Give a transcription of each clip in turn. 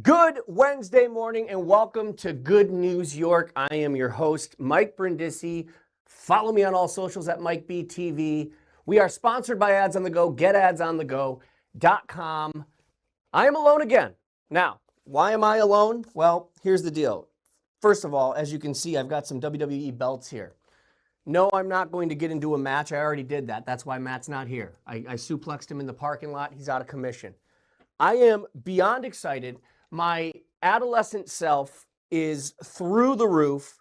Good Wednesday morning and welcome to Good News York. I am your host, Mike Brindisi. Follow me on all socials at MikeBTV. We are sponsored by Ads on the Go, getadsonthego.com. I am alone again. Now, why am I alone? Well, here's the deal. First of all, as you can see, I've got some WWE belts here. No, I'm not going to get into a match. I already did that. That's why Matt's not here. I suplexed him in the parking lot. He's out of commission. I am beyond excited. My adolescent self is through the roof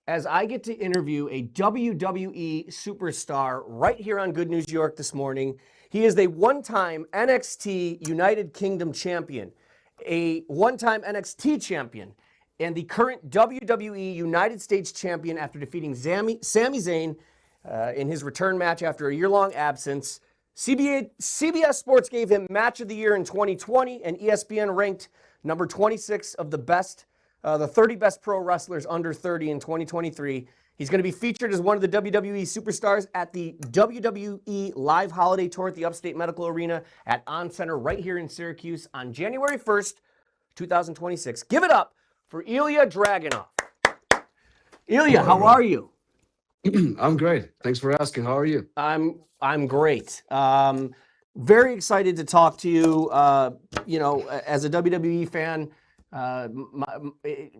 as I get to interview a WWE superstar right here on Good News York this morning. He is a one-time NXT United Kingdom champion, a one-time NXT champion, and the current WWE United States champion after defeating Sami Zayn in his return match after a year-long absence. CBS Sports gave him Match of the Year in 2020, and ESPN ranked number 26 of the 30 best pro wrestlers under 30 in 2023. He's going to be featured as one of the WWE superstars at the WWE Live Holiday Tour at the Upstate Medical Arena at On Center right here in Syracuse on January 1st, 2026. Give it up for Ilja Dragunov. Ilja, how are you? I'm great. Thanks for asking. How are you? I'm great. Very excited to talk to you. As a WWE fan, on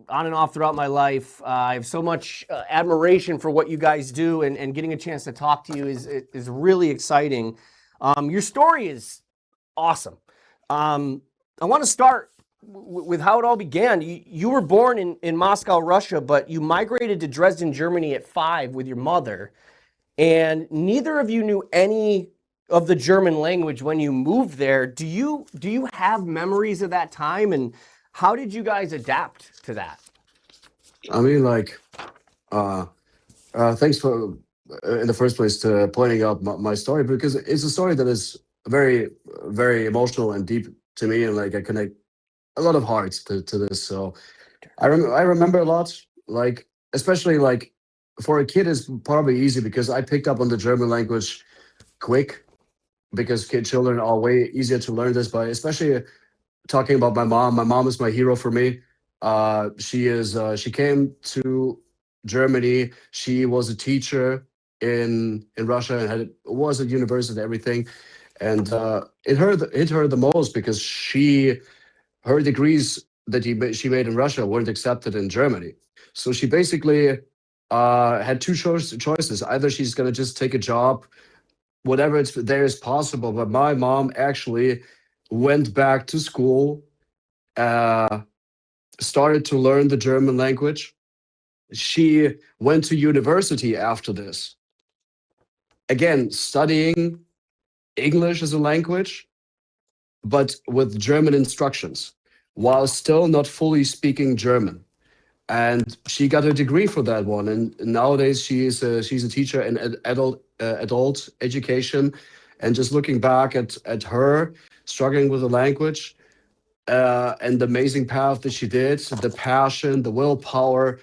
and off throughout my life, I have so much admiration for what you guys do, and getting a chance to talk to you is really exciting. Your story is awesome. I want to start with how it all began. You were born in Moscow, Russia, but you migrated to Dresden, Germany at 5 with your mother, and neither of you knew any of the German language when you moved there. Do you have memories of that time, and how did you guys adapt to that? I mean, thanks for, in the first place, to pointing out my story, because it's a story that is very, very emotional and deep to me, and I connect a lot of hearts to this. So I remember a lot, especially for a kid, it's probably easy because I picked up on the German language quick, because children are way easier to learn this by, especially talking about my mom. My mom is my hero for me. She came to Germany. She was a teacher in Russia and was at university and everything. And it hit her the most because her degrees that she made in Russia weren't accepted in Germany. So she basically had two choices. Either she's going to just take a job, whatever there is possible. But my mom actually went back to school, started to learn the German language. She went to university after this, again, studying English as a language, but with German instructions, while still not fully speaking German. And she got a degree for that one. And nowadays she's a teacher in adult education. And just looking back at her struggling with the language and the amazing path that she did, the passion, the willpower,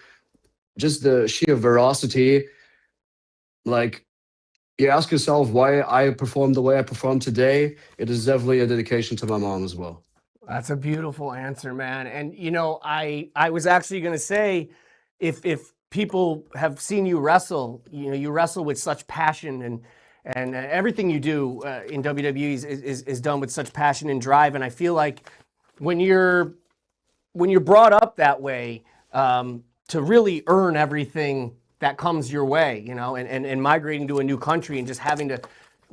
just the sheer veracity, you ask yourself why I perform the way I perform today. It is definitely a dedication to my mom as well. That's a beautiful answer, man. And I was actually going to say, if people have seen you wrestle, you wrestle with such passion, and everything you do in WWE is done with such passion and drive. And I feel like when you're brought up that way, to really earn everything that comes your way, and migrating to a new country and just having to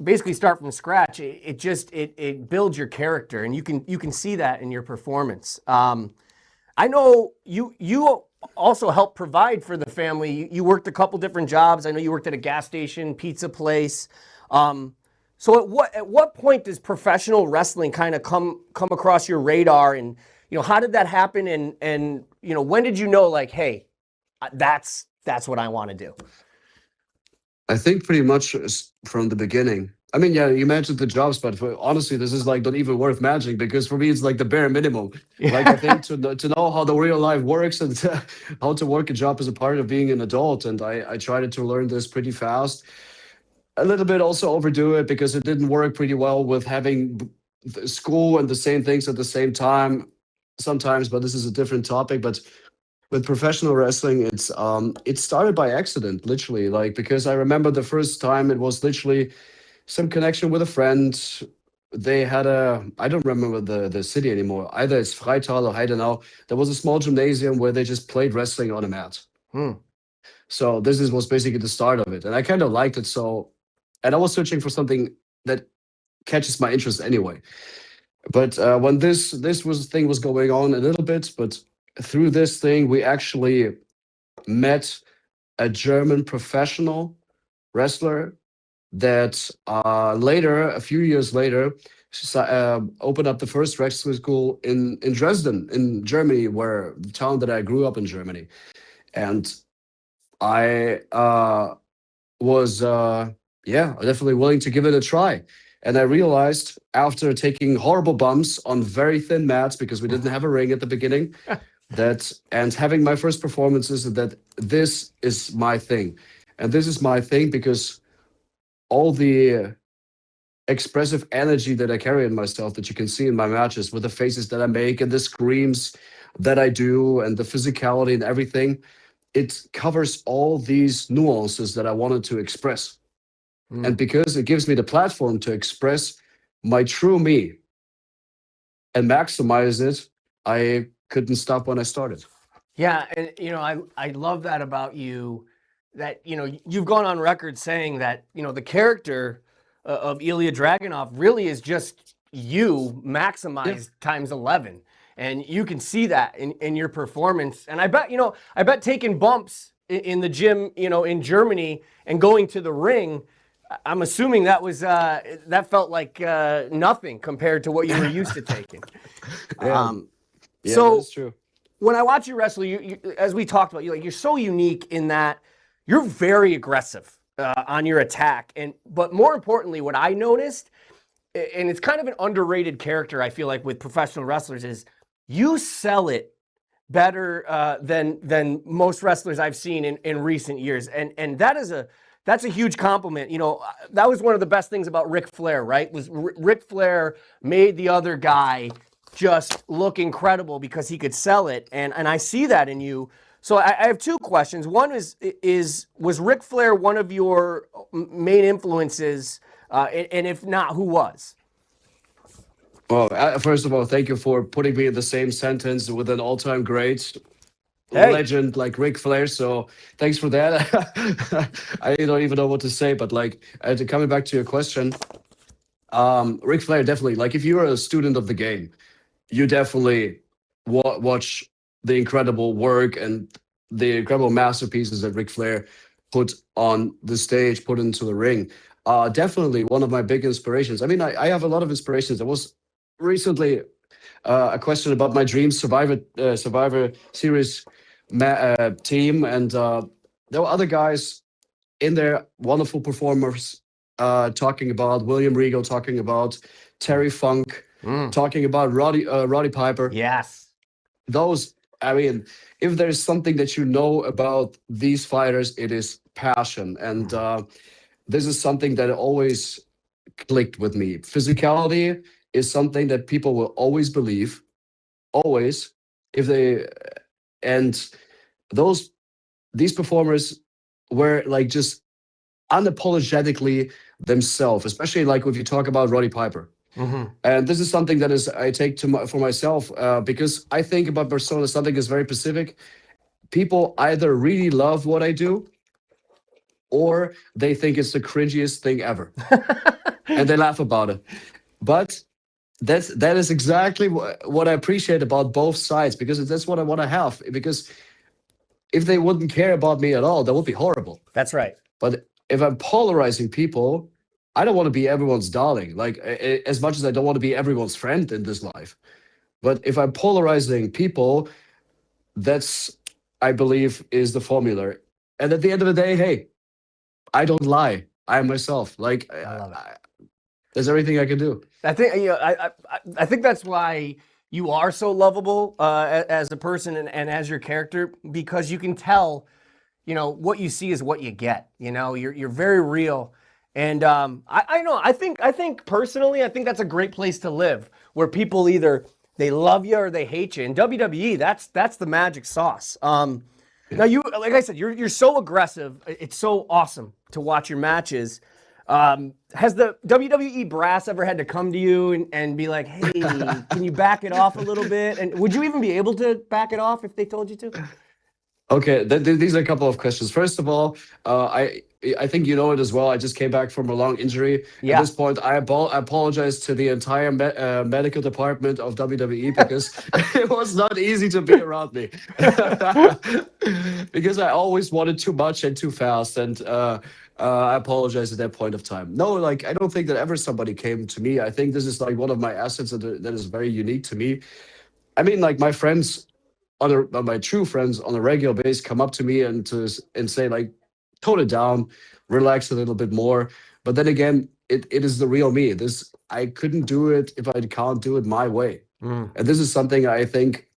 basically start from scratch, it builds your character, and you can see that in your performance. I know you also help provide for the family. You worked a couple different jobs. I know you worked at a gas station, pizza place. So at what point does professional wrestling kind of come across your radar, and how did that happen, and when did you know, hey, that's what I want to do? I think pretty much from the beginning. I mean, yeah, you mentioned the jobs, but honestly, this is not even worth mentioning, because for me, it's the bare minimum. Yeah. I think to know how the real life works and how to work a job as a part of being an adult. And I tried to learn this pretty fast. A little bit also overdo it because it didn't work pretty well with having school and the same things at the same time. sometimes, but this is a different topic. But with professional wrestling, it started by accident, literally. Like, because I remember the first time it was literally some connection with a friend. They had I don't remember the city anymore. Either it's Freital or Heidenau. There was a small gymnasium where they just played wrestling on a mat. Hmm. So was basically the start of it. And I kind of liked it. So, and I was searching for something that catches my interest anyway. But when this thing was going on a little bit, but through this thing, we actually met a German professional wrestler that later, a few years later, opened up the first wrestling school in Dresden, in Germany, where the town that I grew up in Germany. And I was, definitely willing to give it a try. And I realized after taking horrible bumps on very thin mats, because we didn't have a ring at the beginning, and having my first performances, that this is my thing. And this is my thing because all the expressive energy that I carry in myself, that you can see in my matches, with the faces that I make and the screams that I do and the physicality and everything, it covers all these nuances that I wanted to express. And because it gives me the platform to express my true me and maximize it, I couldn't stop when I started. Yeah, and I love that about you, that you've gone on record saying that the character of Ilja Dragunov really is just you maximized times 11, and you can see that in your performance. And I bet taking bumps in the gym in Germany and going to the ring, I'm assuming that was that felt like nothing compared to what you were used to taking. Yeah, So that's true. when I watch you wrestle, you as we talked about, you're so unique in that you're very aggressive on your attack, but more importantly, what I noticed, and it's kind of an underrated character, I feel like, with professional wrestlers, is you sell it better than most wrestlers I've seen in recent years, and that's a huge compliment. That was one of the best things about Ric Flair, right? Was Ric Flair made the other guy just look incredible because he could sell it, and I see that in you. So I have two questions. One was Ric Flair one of your main influences, and if not, who was? Well, first of all, thank you for putting me in the same sentence with an all-time great Hey. legend like Ric Flair. So thanks for that. I don't even know what to say, but coming back to your question, Ric Flair definitely. Like, if you're a student of the game, you definitely watch the incredible work and the incredible masterpieces that Ric Flair put on the stage, put into the ring. Definitely one of my big inspirations. I mean, I have a lot of inspirations. There was recently a question about my dream Survivor Series team, and there were other guys in there, wonderful performers, talking about William Regal, talking about Terry Funk, talking about Roddy Piper. Yes. Those, I mean, if there's something that you know about these fighters, it is passion. And this is something that always clicked with me. Physicality is something that people will always believe, always. If they, and these performers were like just unapologetically themselves, especially like if you talk about Roddy Piper. And this is something that I take for myself, because I think about persona, something is very specific. People either really love what I do, or they think it's the cringiest thing ever, and they laugh about it. But that is exactly what I appreciate about both sides, because that's what I want to have. Because if they wouldn't care about me at all, that would be horrible. That's right. But if I'm polarizing people, I don't want to be everyone's darling. Like, as much as I don't want to be everyone's friend in this life. But if I'm polarizing people, that's, I believe, is the formula. And at the end of the day, hey, I don't lie. I am myself. Like, I love it. There's everything I can do. I think I think that's why you are so lovable as a person and as your character, because you can tell, what you see is what you get. You're very real, and I think personally, I think that's a great place to live, where people either They love you or they hate you. In WWE, that's the magic sauce. Now you, like I said, you're so aggressive. It's so awesome to watch your matches. Has the WWE brass ever had to come to you and be like, "Hey, can you back it off a little bit?" And would you even be able to back it off if they told you to? Okay, these are a couple of questions. First of all, I think you know it as well. I just came back from a long injury. At Yeah. this point, I apologize to the entire medical department of WWE because it was not easy to be around me because I always wanted too much and too fast, and I apologize at that point of time. No, like I don't think that ever somebody came to me. I think this is like one of my assets that is very unique to me. I mean, like my friends my true friends on a regular basis come up to me and say like, tone it down, relax a little bit more. But then again, it is the real me. This I couldn't do it if I can't do it my way. Mm. And this is something I think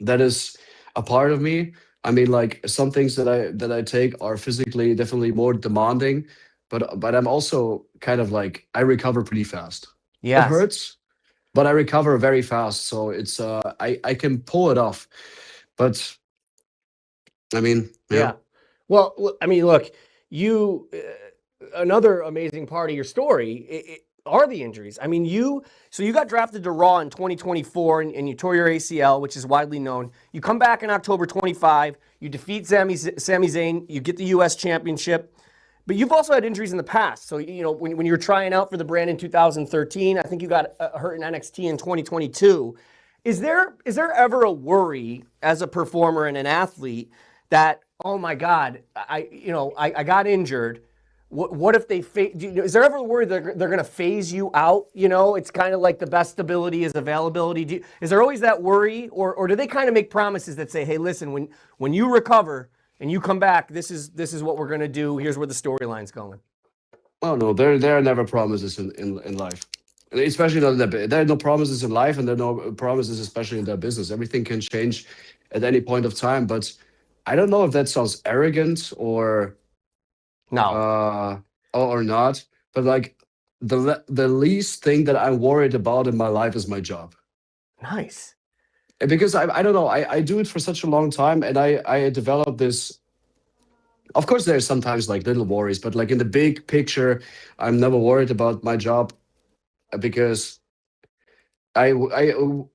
that is a part of me. I mean, like some things that I take are physically definitely more demanding, but I'm also kind of like I recover pretty fast. It Yes. hurts, but I recover very fast. So it's I can pull it off. But I mean, yeah. Yeah. Well, I mean, look, you, another amazing part of your story are the injuries. I mean, so you got drafted to Raw in 2024 and you tore your ACL, which is widely known. You come back in October 25, you defeat Sami Zayn, you get the US Championship. But you've also had injuries in the past. So, you know, when you were trying out for the brand in 2013, I think you got hurt in NXT in 2022. Is there ever a worry as a performer and an athlete that, oh my God, I got injured. What if they is there ever a worry that they're going to phase you out? You know, it's kind of like the best ability is availability. Is there always that worry, or do they kind of make promises that say, hey, listen, when you recover and you come back, this is what we're going to do. Here's where the storyline's going. Oh no, there are never promises in life. And especially not in that. There are no promises in life, and there are no promises, especially in that business. Everything can change at any point of time. But I don't know if that sounds arrogant No. or not. But like the least thing that I'm worried about in my life is my job. Nice. Because I don't know, I do it for such a long time, and I developed this. Of course, there's sometimes like little worries, but like in the big picture, I'm never worried about my job because coming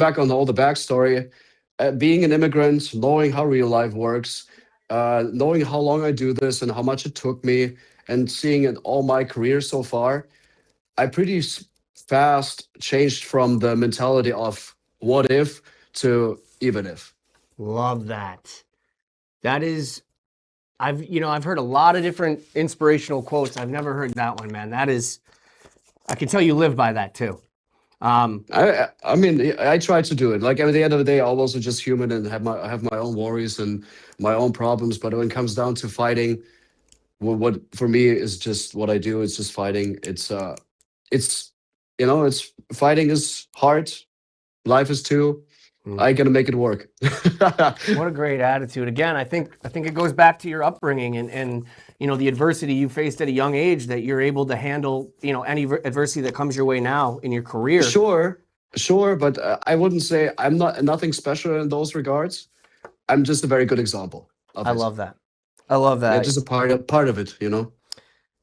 back on all the backstory, being an immigrant, knowing how real life works, knowing how long I do this and how much it took me, and seeing it all my career so far, I pretty fast changed from the mentality of what if to even if. Love that. That is, I've heard a lot of different inspirational quotes. I've never heard that one, man. That is, I can tell you live by that too. I mean, I try to do it. Like at the end of the day, I'm also just human and have my own worries and my own problems. But when it comes down to fighting, what for me is just what I do. It's just fighting. It's it's fighting is hard. Life is too. I gotta make it work. What a great attitude. Again, I think it goes back to your upbringing and the adversity you faced at a young age that you're able to handle, any adversity that comes your way now in your career. Sure, but I wouldn't say I'm nothing special in those regards. I'm just a very good example of it. I love that. I love that. Yeah, just a part of it,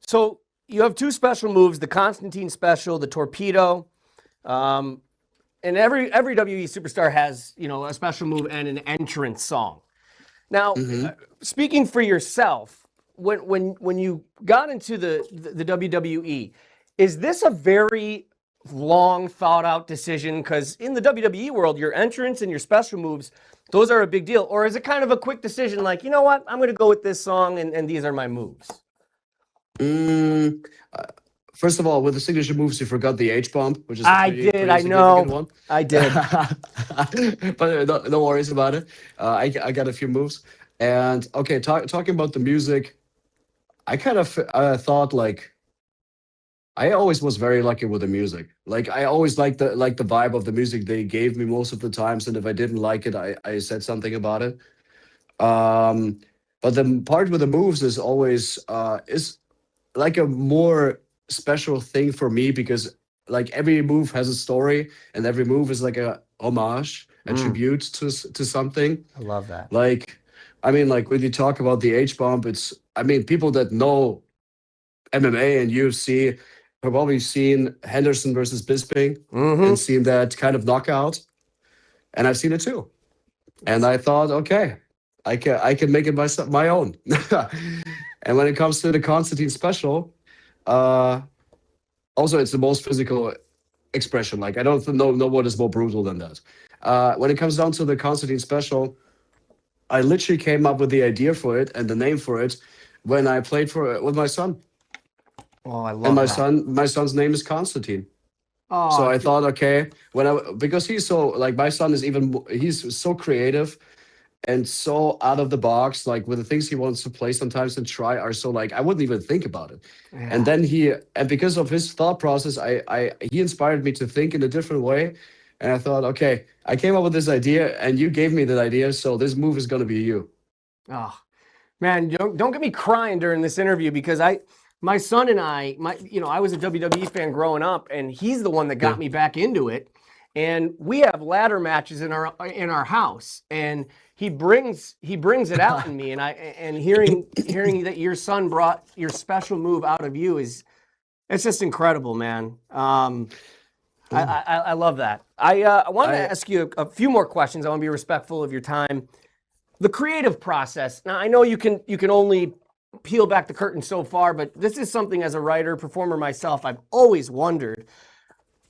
So you have two special moves: the Constantine special, the torpedo. And every WWE superstar has, a special move and an entrance song. Now, speaking for yourself, when you got into the WWE, is this a very long thought out decision? Because in the WWE world, your entrance and your special moves, those are a big deal. Or is it kind of a quick decision like, you know what, I'm going to go with this song and these are my moves? First of all, with the signature moves, you forgot the H bomb, which is I pretty did. I significant know. one. I did. But no worries about it. I got a few moves. And okay, talking about the music, I kind of thought like I always was very lucky with the music. Like I always liked the vibe of the music they gave me most of the times, and if I didn't like it, I said something about it. But the part with the moves is always is like a more special thing for me because like every move has a story, and every move is like a homage, a tribute to something. I love that. Like, I mean, like when you talk about the H bomb, it's, I mean, people that know MMA and UFC have probably seen Henderson versus Bisping and seen that kind of knockout, and I've seen it too. And I thought, okay, I can make it my own. And when it comes to the Constantine special, also it's the most physical expression. Like I don't know what is more brutal than that. When it comes down to the Constantine special, I literally came up with the idea for it and the name for it when I played with my son. Oh, I love And that. my son's name is Constantine. Oh, So I thought, okay, because he's so like my son is he's so creative and so out of the box, like with the things he wants to play sometimes and try are so like I wouldn't even think about it. And then because of his thought process, he inspired me to think in a different way. And I thought, okay, I came up with this idea and you gave me that idea, so this move is gonna be you. oh, man, don't get me crying during this interview because my son and I was a WWE fan growing up, and he's the one that got me back into it. And we have ladder matches in our house, and he brings it out in me. And hearing that your son brought your special move out of you it's just incredible, man. I love that. I want to ask you a few more questions. I want to be respectful of your time. The creative process. Now, I know you can only peel back the curtain so far, but this is something as a writer, performer myself, I've always wondered.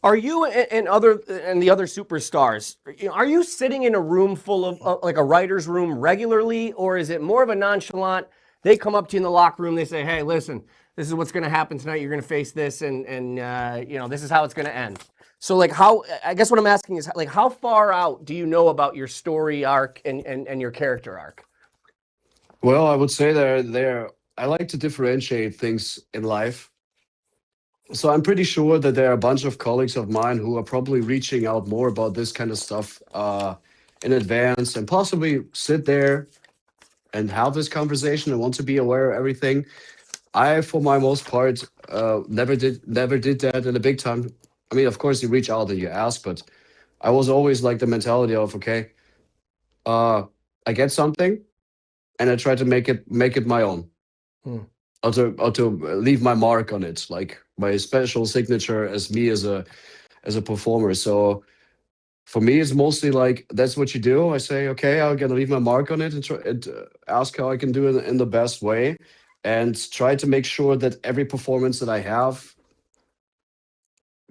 Are you and the other superstars, are you sitting in a room full of like a writer's room regularly, or is it more of a nonchalant? They come up to you in the locker room, they say, "Hey, listen, this is what's going to happen tonight. You're going to face this, and this is how it's going to end." So, like, I guess what I'm asking is, like, how far out do you know about your story arc and your character arc? Well, I would say I like to differentiate things in life. So I'm pretty sure that there are a bunch of colleagues of mine who are probably reaching out more about this kind of stuff in advance and possibly sit there and have this conversation and want to be aware of everything. I, for my most part, never did that in a big time. I mean, of course, you reach out and you ask, but I was always like the mentality of, okay, I get something and I try to make it my own. Or to leave my mark on it, like my special signature as me as a performer. So for me, it's mostly like that's what you do. I say, okay, I'm gonna leave my mark on it and try and ask how I can do it in the best way, and try to make sure that every performance that I have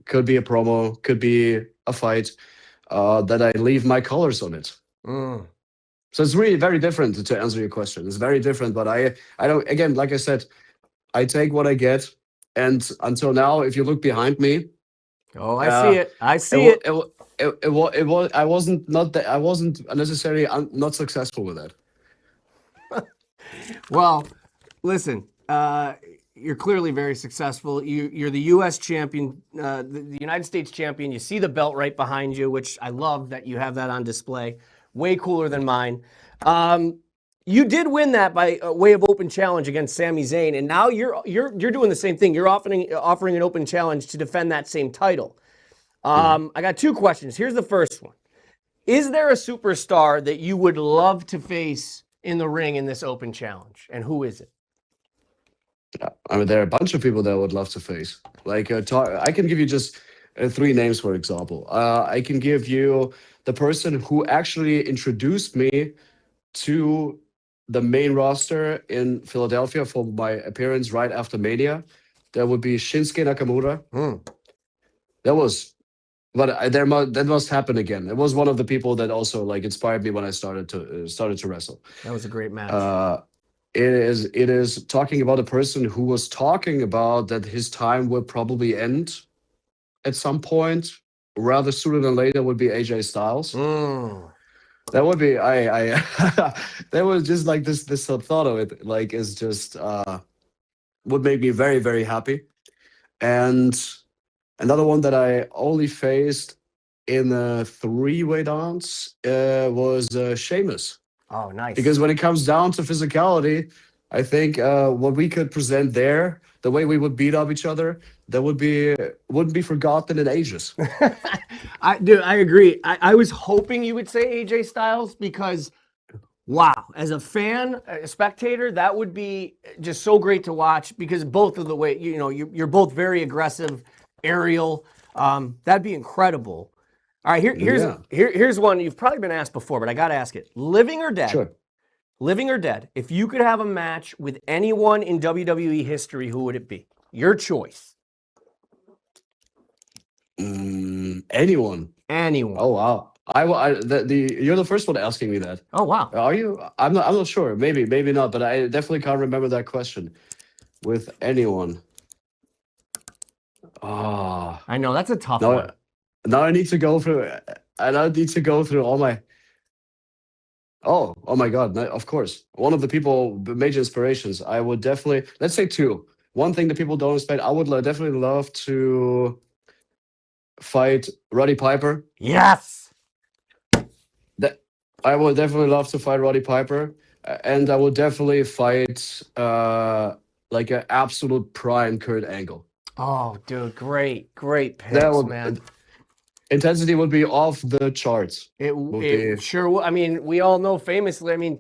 could be a promo, could be a fight, that I leave my colors on it. So it's really very different to answer your question. It's very different, but I don't. Again, like I said, I take what I get, and until now, if you look behind me, I see it. I see it. I wasn't necessarily not successful with that. Well, listen, you're clearly very successful. You're the U.S. champion, the United States champion. You see the belt right behind you, which I love that you have that on display. Way cooler than mine. You did win that by way of open challenge against Sami Zayn, and now you're doing the same thing. You're offering an open challenge to defend that same title. I got two questions. Here's the first one. Is there a superstar that you would love to face in the ring in this open challenge, and who is it? I mean, there are a bunch of people that I would love to face. Like, I can give you just three names, for example. I can give you the person who actually introduced me to the main roster in Philadelphia for my appearance right after Mania. That would be Shinsuke Nakamura. That was, that must happen again. It was one of the people that also like inspired me when I started to wrestle. That was a great match. It is talking about a person who was talking about that his time will probably end at some point, rather sooner than later. Would be AJ Styles. That would be I that was just like this thought of it like is just would make me very, very happy. And another one that I only faced in a three-way dance was Sheamus. Oh, nice. Because when it comes down to physicality, I think what we could present there, the way we would beat up each other, that wouldn't be forgotten in ages. Dude, I agree. I was hoping you would say AJ Styles because, wow, as a fan, a spectator, that would be just so great to watch because both of the way, you're both very aggressive, aerial. That'd be incredible. All right, Yeah, here's one you've probably been asked before, but I got to ask it. Living or dead? sure. Living or dead, if you could have a match with anyone in WWE history, who would it be? Your choice. Anyone. Anyone. Oh wow. You're the first one asking me that. Oh, wow. Are you? I'm not sure. Maybe not. But I definitely can't remember that question. With anyone. Ah, I know, that's a tough now one. now I need to go through. I now need to go through all my. Oh my God! Of course, one of the major inspirations. I would definitely, let's say two. One thing that people don't expect. I would definitely love to fight Roddy Piper. Yes. That I would definitely love to fight Roddy Piper, and I would definitely fight like an absolute prime Kurt Angle. Oh, dude, great That picks, man. intensity would be off the charts. It Would be sure will. I mean, we all know famously. I mean,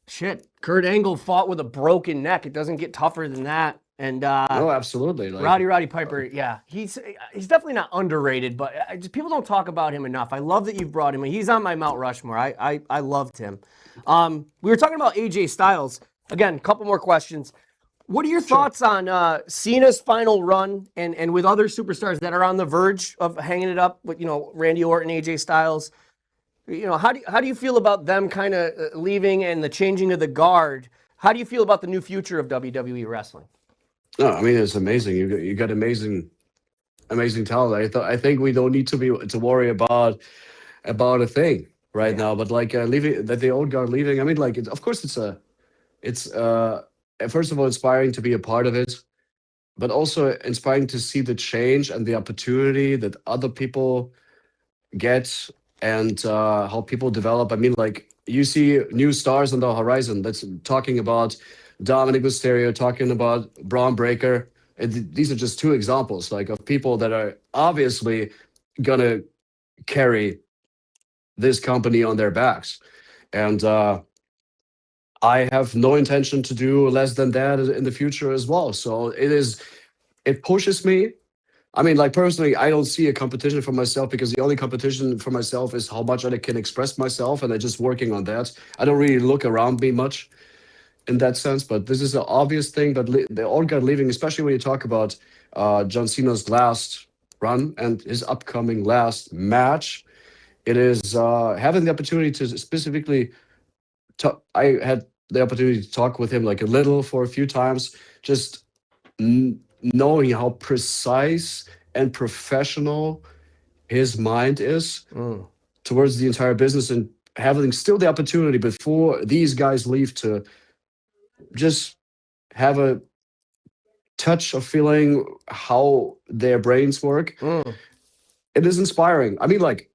shit, Kurt Angle fought with a broken neck. It doesn't get tougher than that. And no, absolutely. Like Roddy Piper, yeah, he's definitely not underrated, but people don't talk about him enough. I love that you've brought him in. He's on my Mount Rushmore. I loved him. We were talking about AJ Styles again. A couple more questions. What are your thoughts on Cena's final run and with other superstars that are on the verge of hanging it up with Randy Orton, AJ Styles? How do you feel about them kind of leaving and the changing of the guard? How do you feel about the new future of WWE wrestling? no, I mean it's amazing. You got amazing talent. I think we don't need to worry about a thing right now. But like leaving that the old guard leaving. I mean, like of course it's first of all inspiring to be a part of it, but also inspiring to see the change and the opportunity that other people get and how people develop. I mean, like you see new stars on the horizon. That's talking about Dominic Mysterio, talking about Braun Breaker. And these are just two examples, like of people that are obviously gonna carry this company on their backs. And I have no intention to do less than that in the future as well. So it pushes me. I mean, like personally, I don't see a competition for myself because the only competition for myself is how much I can express myself, and I'm just working on that. I don't really look around me much in that sense, but this is an obvious thing. But the old guy leaving, especially when you talk about John Cena's last run and his upcoming last match, it is having the opportunity to specifically. I had the opportunity to talk with him like a little for a few times, just knowing how precise and professional his mind is towards the entire business, and having still the opportunity before these guys leave to just have a touch of feeling how their brains work. It is inspiring. I mean, like,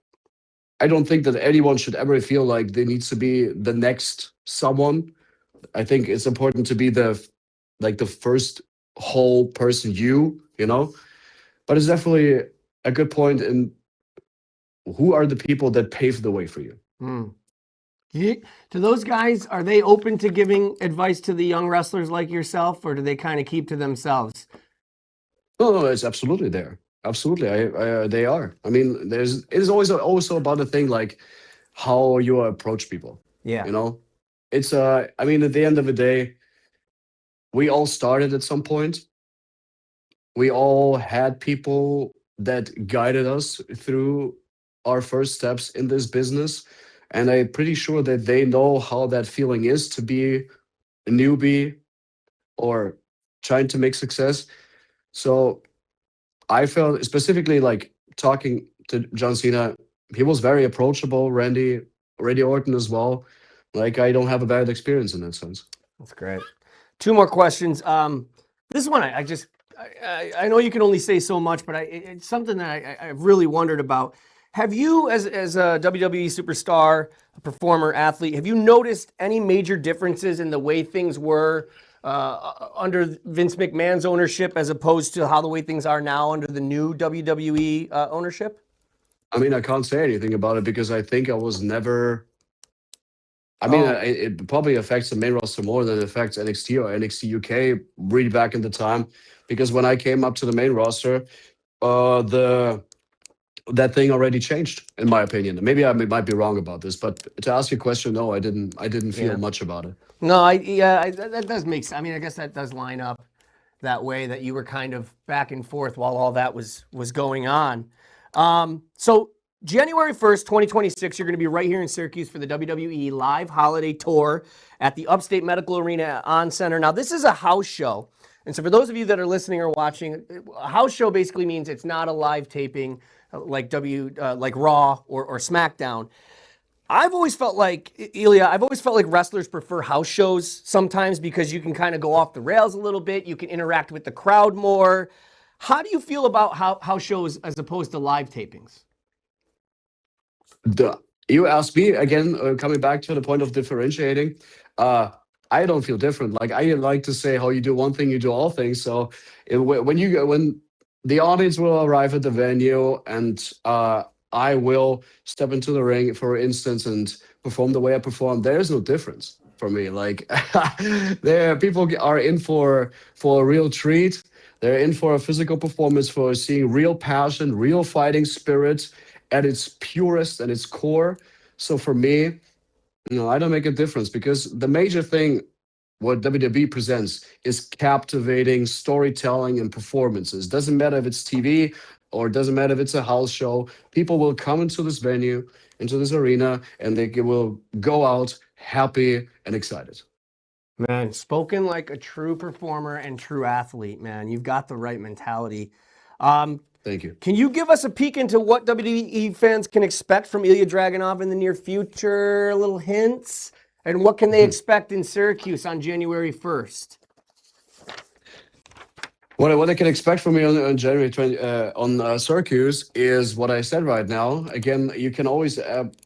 I don't think that anyone should ever feel like they need to be the next someone. I think it's important to be the first whole person, you know. But it's definitely a good point in who are the people that pave the way for you. To those guys, are they open to giving advice to the young wrestlers like yourself, or do they kind of keep to themselves? No, it's absolutely there. Absolutely, they are. I mean, it is always also about the thing like how you approach people. Yeah. You know, it's I mean, at the end of the day, we all started at some point. We all had people that guided us through our first steps in this business, and I'm pretty sure that they know how that feeling is to be a newbie or trying to make success. So I felt specifically like talking to John Cena, he was very approachable. Randy Orton as well. Like I don't have a bad experience in that sense. That's great. Two more questions. This one I know you can only say so much, but it's something that I really wondered about. Have you, as a WWE superstar, a performer, athlete, have you noticed any major differences in the way things were under Vince McMahon's ownership as opposed to how the way things are now under the new WWE ownership? I mean, I can't say anything about it because I think I was never. I mean, Oh, it probably affects the main roster more than it affects NXT or NXT UK really back in the time. Because when I came up to the main roster, the that thing already changed, in my opinion. Maybe I might be wrong about this, but to ask your question, no, I didn't. I didn't feel yeah. much about it. No, that does make sense. I mean, I guess that does line up that way that you were kind of back and forth while all that was going on. So January 1st, 2026, you're going to be right here in Syracuse for the WWE Live Holiday Tour at the Upstate Medical Arena on Center. Now, this is a house show. And so for those of you that are listening or watching, a house show basically means it's not a live taping like Raw or SmackDown. I've always felt like, Ilja, wrestlers prefer house shows sometimes because you can kind of go off the rails a little bit. You can interact with the crowd more. How do you feel about house shows as opposed to live tapings? You asked me again, coming back to the point of differentiating. I don't feel different. Like I like to say, how you do one thing, you do all things. So when the audience will arrive at the venue and I will step into the ring, for instance, and perform the way I perform, there is no difference for me. Like there, people are in for a real treat. They're in for a physical performance, for seeing real passion, real fighting spirit at its purest and its core. So for me, I don't make a difference because the major thing what WWE presents is captivating storytelling and performances. Doesn't matter if it's TV or doesn't matter if it's a house show. People will come into this venue, into this arena, and they will go out happy and excited. Man, spoken like a true performer and true athlete, man. You've got the right mentality. Thank you. Can you give us a peek into what WWE fans can expect from Ilja Dragunov in the near future? Little hints? And what can they expect in Syracuse on January 1st? What they can expect from me on January 20 on Syracuse is what I said right now. Again, you can always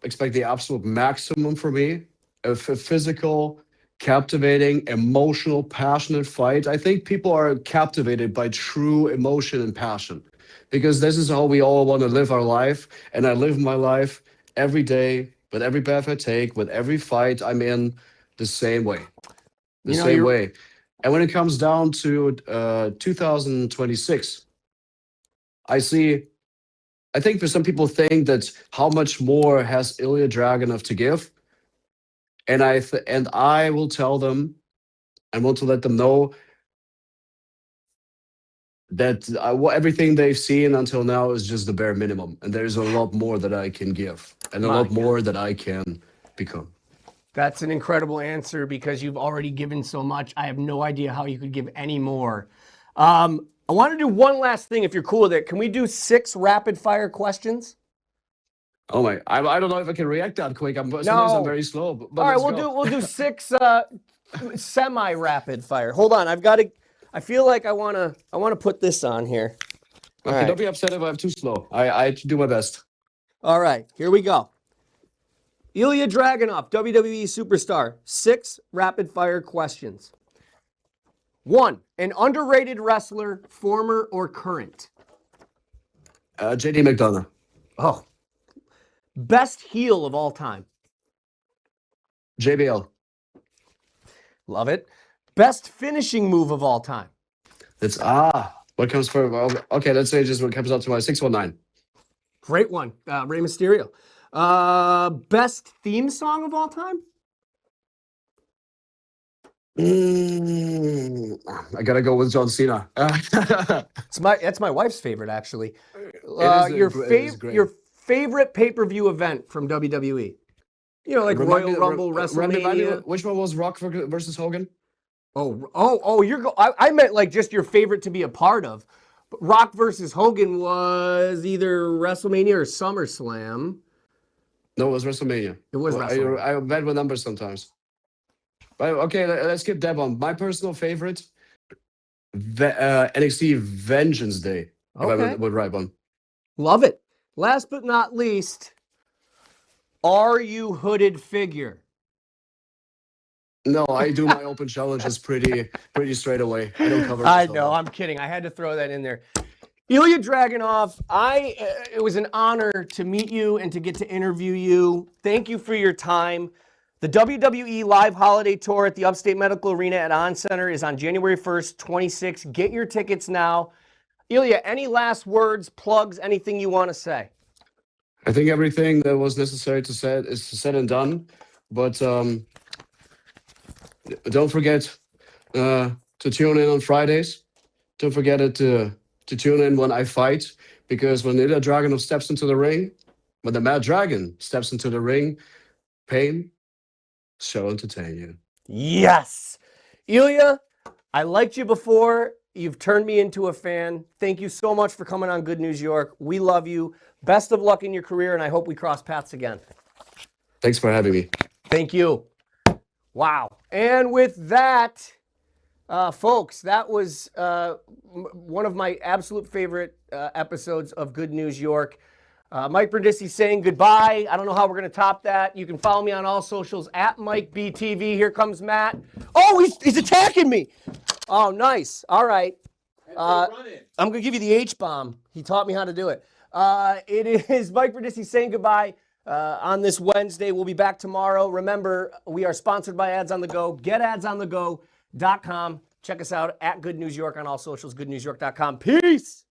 expect the absolute maximum from me. A physical, captivating, emotional, passionate fight. I think people are captivated by true emotion and passion because this is how we all want to live our life. And I live my life every day, with every bath I take, with every fight I'm in, the same way. The same way. And when it comes down to 2026, I think for some people think that how much more has Ilja Dragunov to give, and I will tell them, I want to let them know that everything they've seen until now is just the bare minimum, and there's a lot more that I can give, and a lot more that I can become. That's an incredible answer because you've already given so much. I have no idea how you could give any more. I want to do one last thing if you're cool with it. Can we do 6 rapid fire questions? Oh my! I don't know if I can react that quick. Sometimes I'm very slow. But all right, we'll do 6 semi rapid fire. Hold on, I feel like I wanna put this on here. Okay, right. Don't be upset if I'm too slow. I do my best. All right, here we go. Ilja Dragunov, WWE superstar. 6 rapid fire questions. 1, an underrated wrestler, former or current? JD McDonough. Oh. Best heel of all time? JBL. Love it. Best finishing move of all time? It's what comes first? Okay, let's say just what comes out to my 619. Great one. Rey Mysterio. Best theme song of all time? I gotta go with John Cena. That's my wife's favorite, actually. Your favorite pay-per-view event from WWE? You know, like Royal Rumble, WrestleMania. Which one was Rock versus Hogan? I meant like just your favorite to be a part of. Rock versus Hogan was either WrestleMania or SummerSlam. No, it was WrestleMania. It was WrestleMania. I bet with numbers sometimes. But okay, let's skip that one. My personal favorite, NXT Vengeance Day. Okay. If I would write one. Love it. Last but not least, are you hooded figure? No, I do my open challenges pretty straight away. I don't cover I myself know, up. I'm kidding. I had to throw that in there. Ilja Dragunov, it was an honor to meet you and to get to interview you. Thank you for your time. The WWE Live Holiday Tour at the Upstate Medical Arena at On Center is on January 1st, 26. Get your tickets now. Ilja, any last words, plugs, anything you want to say? I think everything that was necessary to say is said and done. But don't forget to tune in on Fridays. Don't forget to tune in when I fight, because when Ilja Dragunov steps into the ring, when the Mad Dragon steps into the ring, pain shall entertain you. Yes. Ilja, I liked you before. You've turned me into a fan. Thank you so much for coming on Good News York. We love you. Best of luck in your career, and I hope we cross paths again. Thanks for having me. Thank you. Wow. And with that, folks, that was one of my absolute favorite episodes of Good News York. Mike Brindisi saying goodbye. I don't know how we're going to top that. You can follow me on all socials at MikeBTV. Here comes Matt. Oh, he's attacking me. Oh, nice. All right. I'm going to give you the H-bomb. He taught me how to do it. It is Mike Brindisi saying goodbye on this Wednesday. We'll be back tomorrow. Remember, we are sponsored by Ads on the Go. GetAdsOnTheGo.com. Check us out at Good News York on all socials, goodnewsyork.com. Peace.